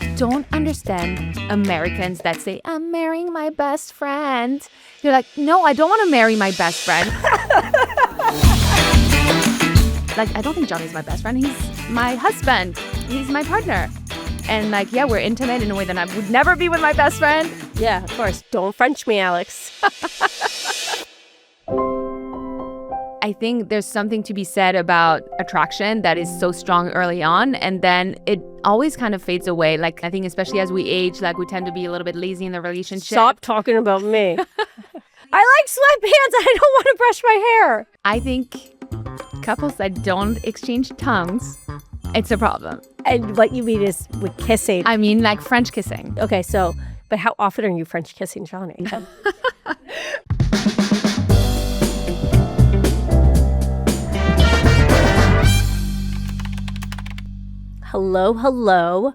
I don't understand Americans that say, I'm marrying my best friend. You're like, no, I don't want to marry my best friend. Like, I don't think Johnny's my best friend. He's my husband. He's my partner. And like, yeah, we're intimate in a way that I would never be with my best friend. Yeah, of course. Don't French me, Alex. I think there's something to be said about attraction that is so strong early on, and then it always kind of fades away. Like, I think especially as we age, like we tend to be a little bit lazy in the relationship. Stop talking about me. I like sweatpants. I don't want to brush my hair. I think couples that don't exchange tongues, it's a problem. And what you mean is with kissing. I mean, like French kissing. Okay, so, but how often are you French kissing Johnny? Hello.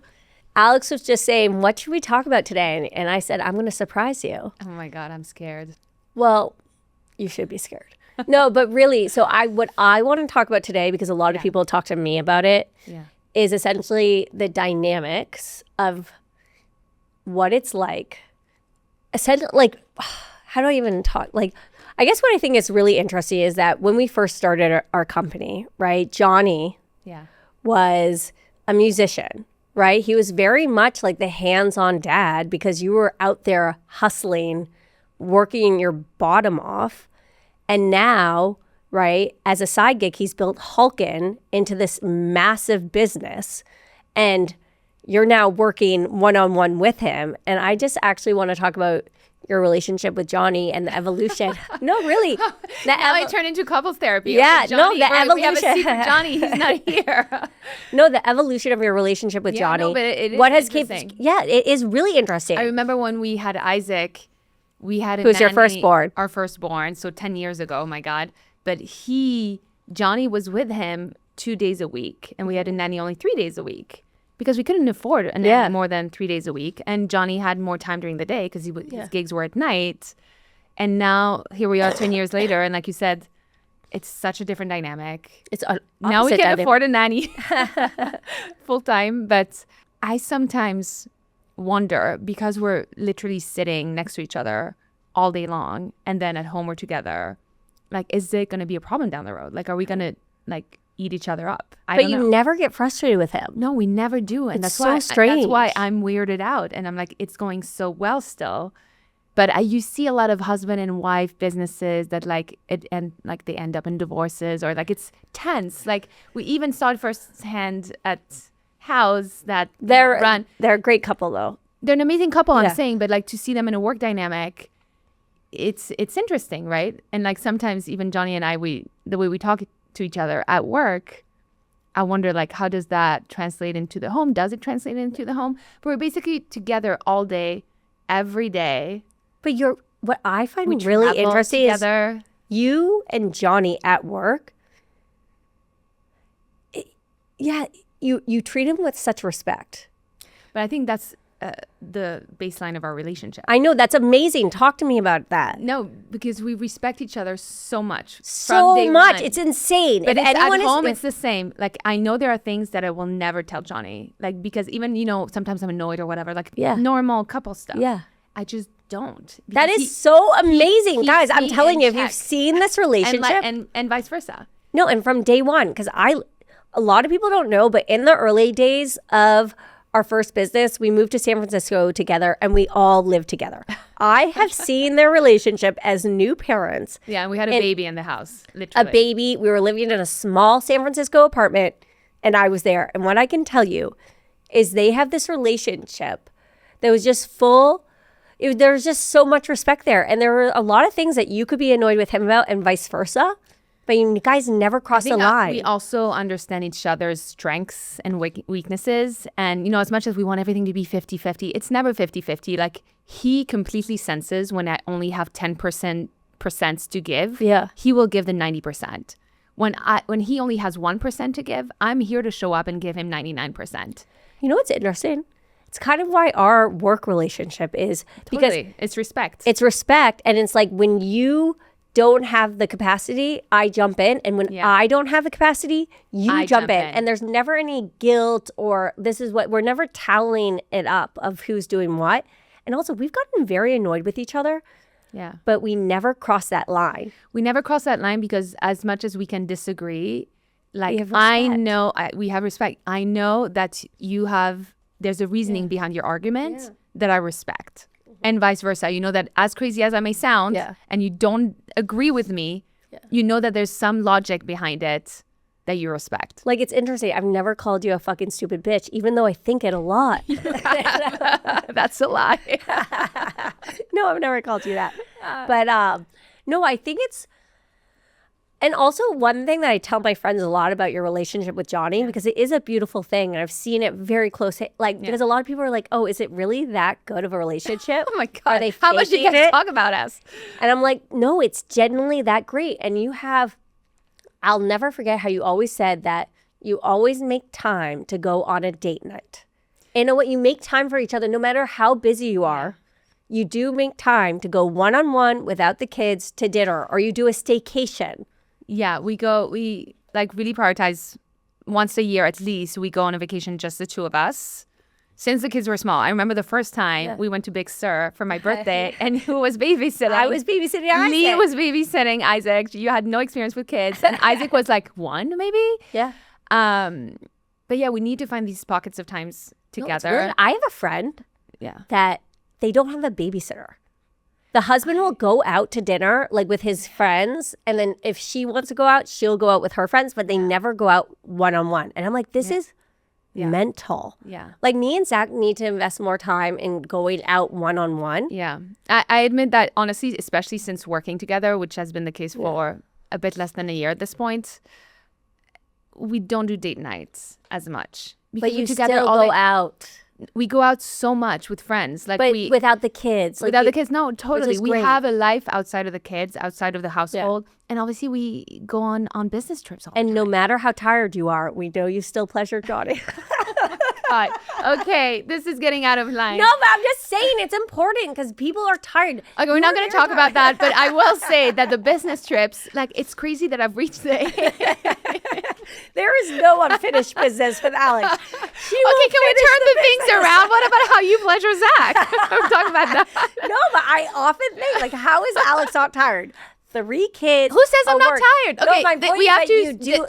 Alex was just saying, what should we talk about today? And I said, I'm going to surprise you. Oh my God, I'm scared. Well, you should be scared. No, but really, so what I want to talk about today, because a lot of people talk to me about it, is essentially the dynamics of what it's like. Essentially, like, how do I even talk? Like, I guess what I think is really interesting is that when we first started our company, right, Johnny was a musician, right? He was very much like the hands-on dad because you were out there hustling, working your bottom off. And now, right, as a side gig, he's built Hulkin into this massive business. And you're now working one-on-one with him. And I just actually want to talk about your relationship with Johnny and the evolution. No, really. Now I turn into couples therapy. Yeah, okay, Johnny, no, the evolution. We have a secret Johnny. He's not here. No, the evolution of your relationship with Johnny. No, but it is what has interesting. It is really interesting. I remember when we had Isaac, we had a Who's your nanny, firstborn? Our firstborn, so 10 years ago, oh my God. But Johnny was with him 2 days a week, and we had a nanny only 3 days a week. Because we couldn't afford a nanny more than 3 days a week. And Johnny had more time during the day because his gigs were at night. And now here we are 10 years later. And like you said, it's such a different dynamic. It's now we can afford a nanny full time. But I sometimes wonder, because we're literally sitting next to each other all day long. And then at home we're together. Like, is it going to be a problem down the road? Like, are we going to eat each other up? But you never get frustrated with him. No, we never do. And that's so strange. That's why I'm weirded out. And I'm like, it's going so well still. But you see a lot of husband and wife businesses that they end up in divorces, or like it's tense. Like we even saw it firsthand at House that they're run. They're a great couple though. They're an amazing couple, I'm saying, but like to see them in a work dynamic, it's interesting, right? And like sometimes even Johnny and I, the way we talk to each other at work, I wonder like how does that translate into the home? Does it translate into the home? But we're basically together all day, every day. But what I find really interesting together. Is you and Johnny at work. You treat him with such respect. But I think that's the baseline of our relationship. I know, that's amazing. Talk to me about that. No, because we respect each other so much. So much. It's insane. But at home, it's the same. Like, I know there are things that I will never tell Johnny. Like, because even, sometimes I'm annoyed or whatever. Like, normal couple stuff. Yeah. I just don't. That is so amazing. Guys, I'm telling you, if you've seen this relationship. And vice versa. No, and from day one, because a lot of people don't know, but in the early days of our first business, we moved to San Francisco together and we all lived together. I have seen their relationship as new parents. Yeah, and we had a baby in the house, literally. A baby. We were living in a small San Francisco apartment and I was there. And what I can tell you is they have this relationship that was just full. There was just so much respect there. And there were a lot of things that you could be annoyed with him about and vice versa. But you guys never cross the line. We also understand each other's strengths and weaknesses. And, as much as we want everything to be 50-50, it's never 50-50. Like, he completely senses when I only have 10% to give. Yeah. He will give the 90%. When he only has 1% to give, I'm here to show up and give him 99%. You know what's interesting? It's kind of why our work relationship is. Because it's respect. It's respect. And it's like when you don't have the capacity, I jump in. And when I don't have the capacity, you jump in. And there's never any guilt or this is what, we're never tallying it up of who's doing what. And also, we've gotten very annoyed with each other. Yeah. But we never cross that line. We never cross that line because as much as we can disagree, like we have respect. I know that there's a reasoning behind your argument that I respect. And vice versa. You know that as crazy as I may sound and you don't agree with me, you know that there's some logic behind it that you respect. Like, it's interesting. I've never called you a fucking stupid bitch, even though I think it a lot. That's a lie. No, I've never called you that. But no, I think it's... And also one thing that I tell my friends a lot about your relationship with Johnny, because it is a beautiful thing and I've seen it very close. Like, because a lot of people are like, oh, is it really that good of a relationship? Oh my God. Are they How much do you guys talk about us? And I'm like, no, it's genuinely that great. And you have, I'll never forget how you always said that you always make time to go on a date night. And you know what? You make time for each other, no matter how busy you are. You do make time to go one-on-one without the kids to dinner, or you do a staycation. Yeah, we like really prioritize once a year at least. We go on a vacation, just the two of us. Since the kids were small, I remember the first time we went to Big Sur for my birthday, and who was babysitting? I was babysitting Isaac. Lee was babysitting Isaac. You had no experience with kids, and Isaac was like 1, maybe. Yeah. But yeah, we need to find these pockets of times together. No, I have a friend. That they don't have a babysitter. The husband will go out to dinner, like with his friends. And then if she wants to go out, she'll go out with her friends, but they never go out one-on-one. And I'm like, this is mental. Yeah. Like, me and Zach need to invest more time in going out one-on-one. Yeah. I admit that, honestly, especially since working together, which has been the case for a bit less than a year at this point, we don't do date nights as much. But you still go out. We go out so much with friends, like, but without the kids. Without the kids, no, totally. We have a life outside of the kids, outside of the household, and obviously we go on business trips all the time. No matter how tired you are, we know you still pleasure Johnny. God. Okay, this is getting out of line. No, but I'm just saying it's important because people are tired. Okay, we're not going to talk about that, but I will say that the business trips, like, it's crazy that I've reached the There is no unfinished business with Alex. Okay, can we turn the things around? What about how you pleasure Zach? We're talking about that. No, but I often think, like, how is Alex not tired? 3 kids. Who says I'm not tired? Okay, no, my point we have to you do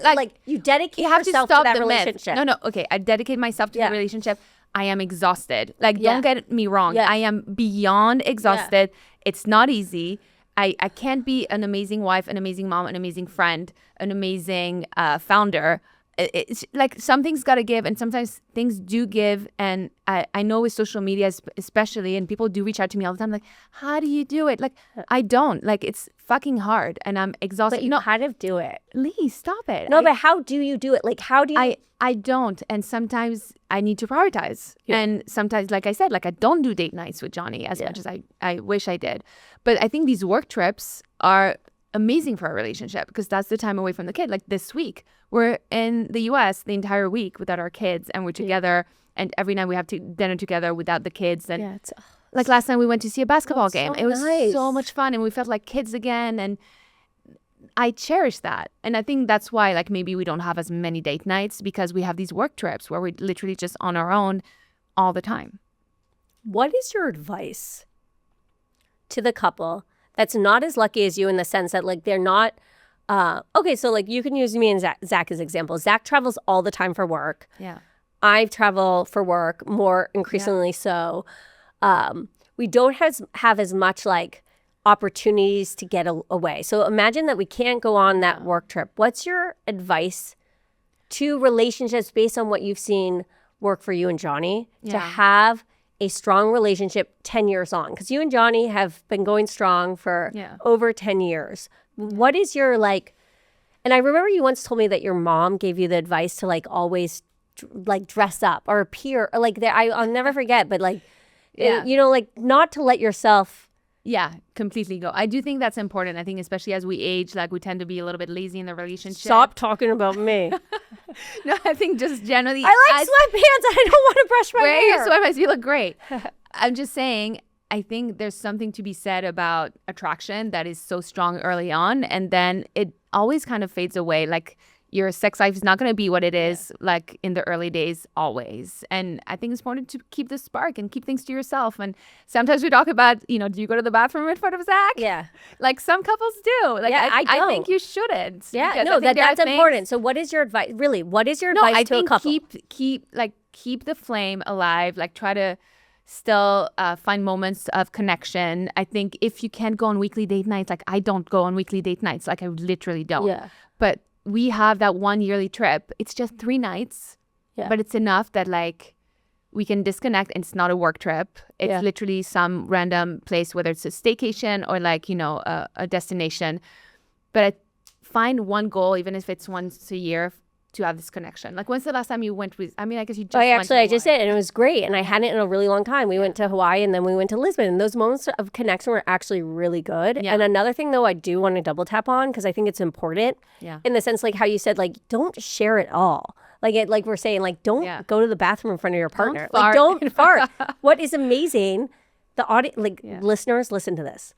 you dedicate yourself to that relationship. No, okay, I dedicate myself to the relationship. I am exhausted. Like, don't get me wrong. I am beyond exhausted. It's not easy. I can't be an amazing wife, an amazing mom, an amazing friend, an amazing founder. It's like something's got to give, and sometimes things do give. And I know with social media especially, and people do reach out to me all the time, like, how do you do it? Like, I don't. Like, it's fucking hard, and I'm exhausted. But you kind of do it. Lee, stop it. No, but how do you do it? Like, how do you... I don't. And sometimes I need to prioritize. And sometimes, like I said, like, I don't do date nights with Johnny as much as I wish I did. But I think these work trips are amazing for our relationship because that's the time away from the kid. Like, this week, we're in the US the entire week without our kids, and we're together, and every night we have dinner together without the kids. And like last night we went to see a basketball game. It was so much fun, and we felt like kids again, and I cherish that. And I think that's why, like, maybe we don't have as many date nights, because we have these work trips where we're literally just on our own all the time. What is your advice to the couple that's not as lucky as you, in the sense that, like, they're not okay, so, like, you can use me and Zach as examples. Zach travels all the time for work. Yeah. I travel for work more increasingly so. We don't have as much, like, opportunities to get away. So imagine that we can't go on that work trip. What's your advice to relationships based on what you've seen work for you and Johnny to have a strong relationship 10 years on? Because you and Johnny have been going strong for over 10 years. What is your, like, and I remember you once told me that your mom gave you the advice to, like, always like dress up or appear, or like that. I'll never forget, but like, you know, like, not to let yourself. Yeah, completely go. I do think that's important. I think especially as we age, like, we tend to be a little bit lazy in the relationship. Stop talking about me. No, I think just generally. I like sweatpants. I don't want to brush my hair. Wear your sweatpants. You look great. I'm just saying, I think there's something to be said about attraction that is so strong early on, and then it always kind of fades away. Like your sex life is not going to be what it is like in the early days always. And I think it's important to keep the spark and keep things to yourself. And sometimes we talk about, do you go to the bathroom in front of Zach? Yeah. Like some couples do. Like I think you shouldn't. Yeah, no, that's important. So what is your advice? Really, what is your advice to a couple? Keep the flame alive. Like try to still find moments of connection. I think if you can't go on weekly date nights, like I don't go on weekly date nights. Like I literally don't. Yeah. But we have that one yearly trip. It's just 3 nights, but it's enough that like we can disconnect and it's not a work trip. It's literally some random place, whether it's a staycation or like, a destination. But I find one goal, even if it's once a year, to have this connection. Like when's the last time you went with, I guess you just went to I just did, and it was great. And I hadn't in a really long time. We went to Hawaii and then we went to Lisbon. And those moments of connection were actually really good. Yeah. And another thing though, I do want to double tap on because I think it's important in the sense like how you said, like, don't share it all. Like we're saying, like, don't go to the bathroom in front of your partner. Don't fart. What is amazing, the audience, listeners, listen to this.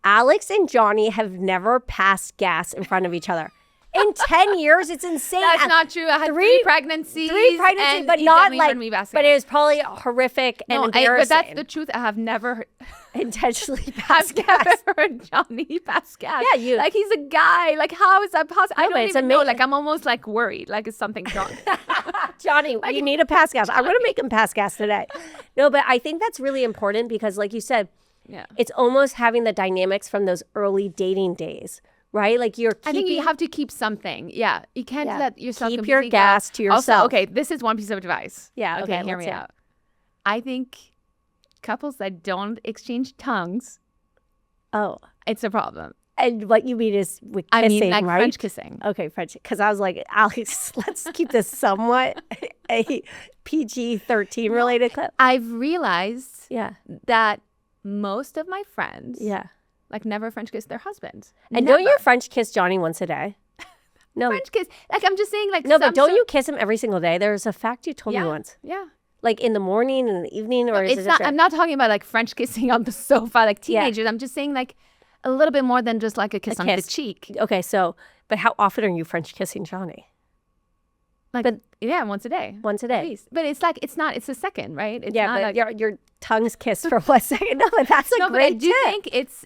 Alex and Johnny have never passed gas in front of each other. In 10 years, it's insane. That's not true. I had 3 pregnancies. But not like, but it was probably horrific and embarrassing. But that's the truth. I have never intentionally passed gas. I've never heard Johnny pass gas. Yeah, you. Like he's a guy. Like how is that possible? I don't even know. Like I'm almost like worried. Like is something wrong? Johnny, you need to pass gas. I'm going to make him pass gas today. No, but I think that's really important because like you said, it's almost having the dynamics from those early dating days. Right? Like I think you have to keep something. Yeah. You can't let yourself keep your gas to yourself. Also, okay, this is one piece of advice. Yeah. Okay, hear me out. I think couples that don't exchange tongues, it's a problem. And what you mean is with kissing, like right? French kissing. Okay, French. Because I was like, Alex, let's keep this somewhat a PG-13 related clip. I've realized that most of my friends like never French kiss their husbands. And don't you French kiss Johnny once a day? No. French kiss. Like I'm just saying like no, but don't you kiss him every single day? There's a fact you told me once. Yeah. Like in the morning, in the evening, or is it not? I'm not talking about like French kissing on the sofa like teenagers. I'm just saying like a little bit more than just like a kiss on the cheek. Okay, so but how often are you French kissing Johnny? Like, once a day. Once a day. Please. But it's like it's a second, right? It's not but your tongues kiss for 1 second. No, but that's a great tip. I think it's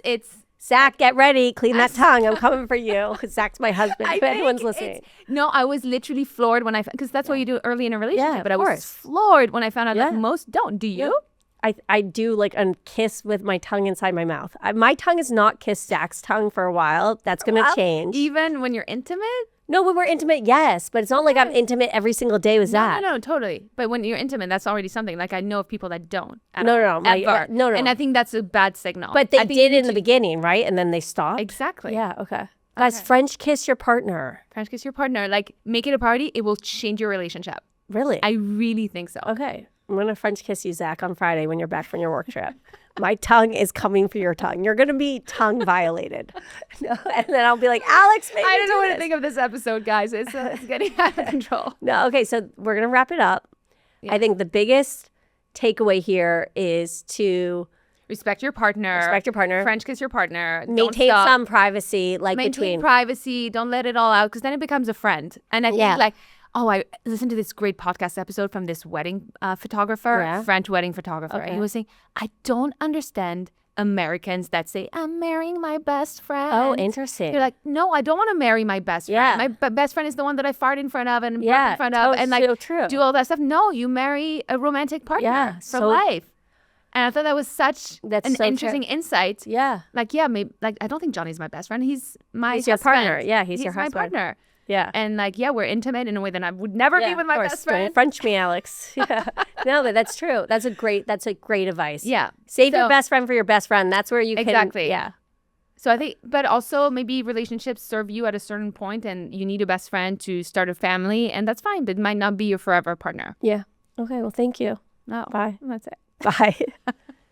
Zach, get ready, clean that tongue. I'm coming for you. Zach's my husband. If anyone's listening. No, I was literally floored when because that's what you do early in a relationship. Yeah, but I was floored when I found out that most don't. Do you? I do like a kiss with my tongue inside my mouth. My tongue has not kissed Zach's tongue for a while. That's going to change. Even when you're intimate? No, when we're intimate, yes. But it's not like I'm intimate every single day with Zach. No, totally. But when you're intimate, that's already something. Like I know of people that don't. No. And I think that's a bad signal. But they did in the beginning, right? And then they stopped? Exactly. Yeah, okay. Guys, French kiss your partner. French kiss your partner. Like make it a party. It will change your relationship. Really? I really think so. Okay. I'm going to French kiss you, Zach, on Friday when you're back from your work trip. My tongue is coming for your tongue. You're going to be tongue violated. No, and then I'll be like, Alex, I don't know what to think of this episode, guys. It's getting out of control. No, okay, so we're going to wrap it up. Yeah. I think the biggest takeaway here is to respect your partner. French kiss your partner. Maintain some privacy, Maintain privacy. Don't let it all out because then it becomes a friend. And I think I listened to this great podcast episode from this wedding photographer, French wedding photographer. Okay. And he was saying, I don't understand Americans that say, I'm marrying my best friend. Oh, interesting. You're like, no, I don't want to marry my best friend. My best friend is the one that I fart in front of and burp in front of and like do all that stuff. No, you marry a romantic partner for life. And I thought that was such an interesting insight. Yeah. Like, maybe, like, I don't think Johnny's my best friend. He's your partner. Yeah, he's your husband. My partner. Yeah. And like, we're intimate in a way that I would never be with my best friend. Don't French me, Alex. Yeah. No, but that's true. That's a great advice. Yeah. Save your best friend for your best friend. That's where you can. Exactly. Yeah. So I think, but also maybe relationships serve you at a certain point and you need a best friend to start a family and that's fine, but it might not be your forever partner. Yeah. Okay. Well, thank you. No. Bye. That's it. Bye.